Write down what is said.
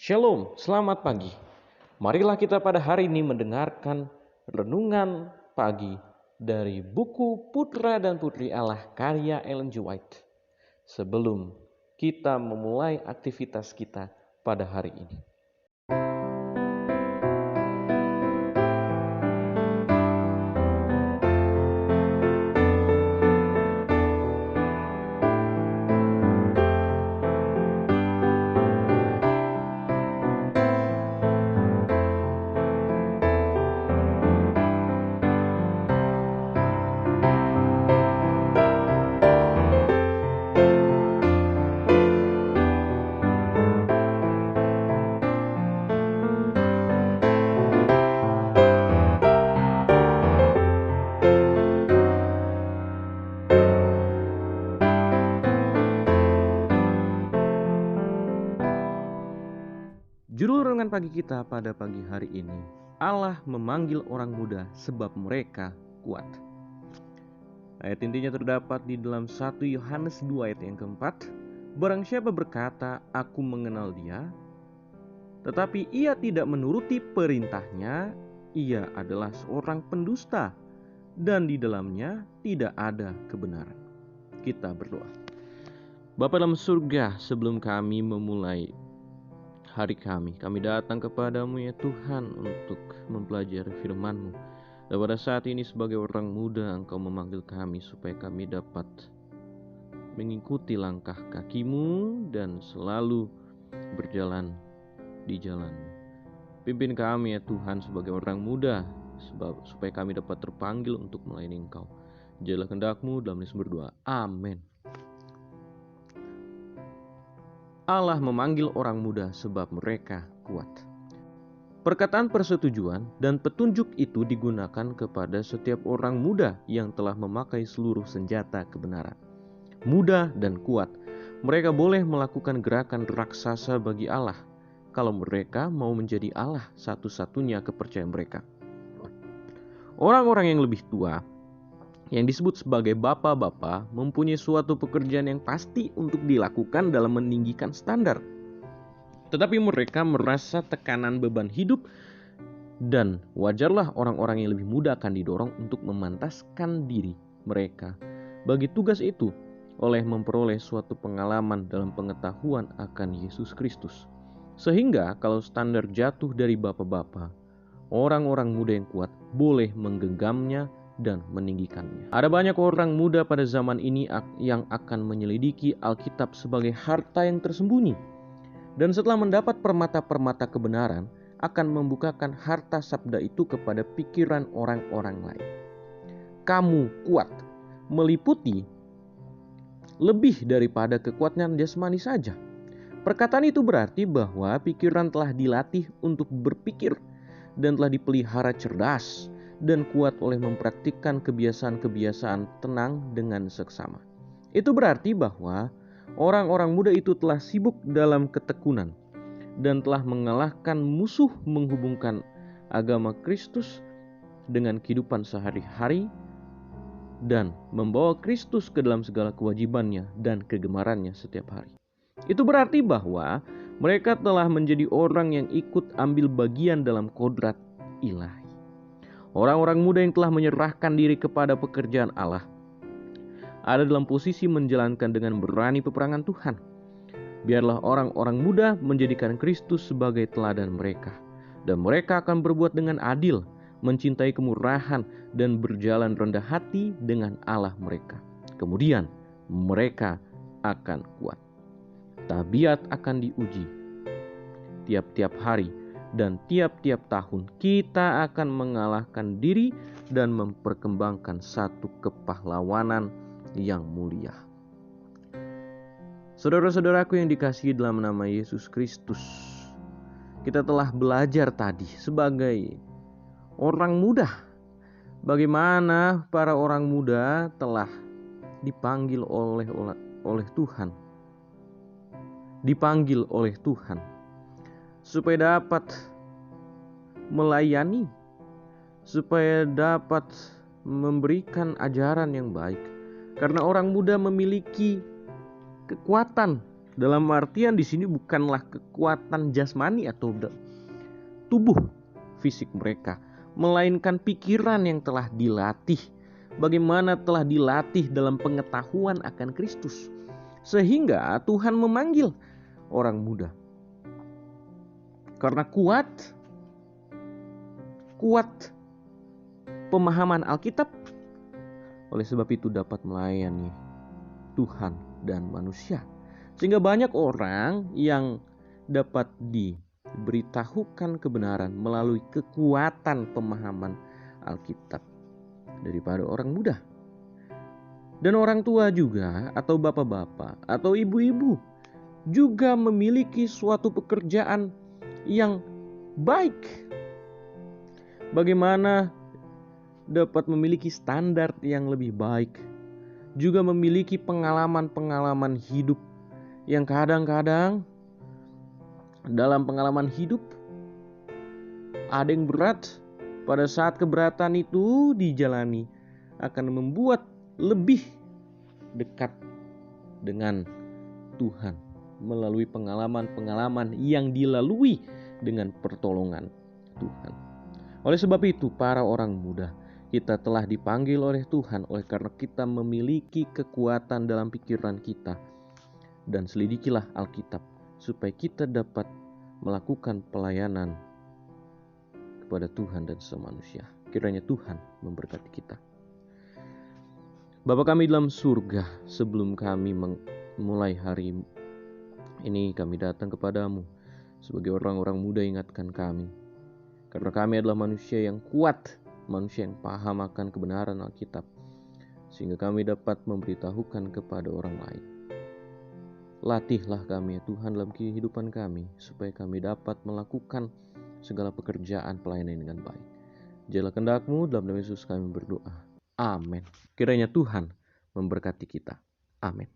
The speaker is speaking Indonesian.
Shalom, selamat pagi. Marilah kita pada hari ini mendengarkan renungan pagi dari buku Putra dan Putri Allah karya Ellen G. White. Sebelum kita memulai aktivitas kita pada hari ini. Judul renungan pagi kita pada pagi hari ini, Allah memanggil orang muda sebab mereka kuat. Ayat intinya terdapat di dalam 1 Yohanes 2 ayat yang keempat. Barang siapa berkata, aku mengenal dia, tetapi ia tidak menuruti perintahnya, ia adalah seorang pendusta, dan di dalamnya tidak ada kebenaran. Kita berdoa. Bapa dalam surga, sebelum kami memulai hari kami datang kepadamu ya Tuhan untuk mempelajari firman-Mu. Dan pada saat ini sebagai orang muda Engkau memanggil kami supaya kami dapat mengikuti langkah kaki-Mu dan selalu berjalan di jalan-Mu. Pimpin kami ya Tuhan sebagai orang muda supaya kami dapat terpanggil untuk melayani Engkau. Jadilah kehendak-Mu dalam Yesus berdoa. Amin. Allah memanggil orang muda sebab mereka kuat. Perkataan persetujuan dan petunjuk itu digunakan kepada setiap orang muda yang telah memakai seluruh senjata kebenaran. Muda dan kuat, mereka boleh melakukan gerakan raksasa bagi Allah kalau mereka mau menjadi Allah satu-satunya kepercayaan mereka. Orang-orang yang lebih tua, yang disebut sebagai bapak-bapak, mempunyai suatu pekerjaan yang pasti untuk dilakukan dalam meninggikan standar. Tetapi mereka merasa tekanan beban hidup, dan wajarlah orang-orang yang lebih muda akan didorong untuk memantaskan diri mereka bagi tugas itu oleh memperoleh suatu pengalaman dalam pengetahuan akan Yesus Kristus. Sehingga kalau standar jatuh dari bapak-bapak, orang-orang muda yang kuat boleh menggenggamnya dan meninggikannya. Ada banyak orang muda pada zaman ini yang akan menyelidiki Alkitab sebagai harta yang tersembunyi, dan setelah mendapat permata-permata kebenaran akan membukakan harta sabda itu kepada pikiran orang-orang lain. Kamu kuat meliputi lebih daripada kekuatan jasmani saja. Perkataan itu berarti bahwa pikiran telah dilatih untuk berpikir dan telah dipelihara cerdas dan kuat oleh mempraktikkan kebiasaan-kebiasaan tenang dengan seksama. Itu berarti bahwa orang-orang muda itu telah sibuk dalam ketekunan dan telah mengalahkan musuh menghubungkan agama Kristus dengan kehidupan sehari-hari dan membawa Kristus ke dalam segala kewajibannya dan kegemarannya setiap hari. Itu berarti bahwa mereka telah menjadi orang yang ikut ambil bagian dalam kodrat ilahi. Orang-orang muda yang telah menyerahkan diri kepada pekerjaan Allah ada dalam posisi menjalankan dengan berani peperangan Tuhan. Biarlah orang-orang muda menjadikan Kristus sebagai teladan mereka, dan mereka akan berbuat dengan adil, mencintai kemurahan, dan berjalan rendah hati dengan Allah mereka. Kemudian mereka akan kuat. Tabiat akan diuji tiap-tiap hari, dan tiap-tiap tahun kita akan mengalahkan diri dan memperkembangkan satu kepahlawanan yang mulia. Saudara-saudaraku yang dikasihi dalam nama Yesus Kristus, kita telah belajar tadi sebagai orang muda, bagaimana para orang muda telah dipanggil oleh Tuhan. Dipanggil oleh Tuhan supaya dapat melayani, supaya dapat memberikan ajaran yang baik. Karena orang muda memiliki kekuatan Dalam artian di sini bukanlah kekuatan jasmani atau tubuh fisik mereka, melainkan pikiran yang telah dilatih. Bagaimana telah dilatih dalam pengetahuan akan Kristus, sehingga Tuhan memanggil orang muda. Karena kuat pemahaman Alkitab, oleh sebab itu dapat melayani Tuhan dan manusia. Sehingga banyak orang yang dapat diberitahukan kebenaran melalui kekuatan pemahaman Alkitab daripada orang muda. Dan orang tua juga, atau bapak-bapak atau ibu-ibu juga memiliki suatu pekerjaan yang baik. Bagaimana dapat memiliki standar yang lebih baik, juga memiliki pengalaman-pengalaman hidup yang kadang-kadang dalam pengalaman hidup ada yang berat. Pada saat keberatan itu dijalani akan membuat lebih dekat dengan Tuhan melalui pengalaman-pengalaman yang dilalui dengan pertolongan Tuhan. Oleh sebab itu, para orang muda, kita telah dipanggil oleh Tuhan oleh karena kita memiliki kekuatan dalam pikiran kita. Dan selidikilah Alkitab supaya kita dapat melakukan pelayanan kepada Tuhan dan semanusia. Kiranya Tuhan memberkati kita. Bapa kami dalam surga, sebelum kami memulai hari ini, kami datang kepadamu sebagai orang-orang muda. Ingatkan kami, karena kami adalah manusia yang kuat, manusia yang paham akan kebenaran Alkitab, sehingga kami dapat memberitahukan kepada orang lain. Latihlah kami ya Tuhan dalam kehidupan kami, supaya kami dapat melakukan segala pekerjaan pelayanan dengan baik. Jadilah kehendak-Mu, dalam nama Yesus kami berdoa. Amin. Kiranya Tuhan memberkati kita. Amin.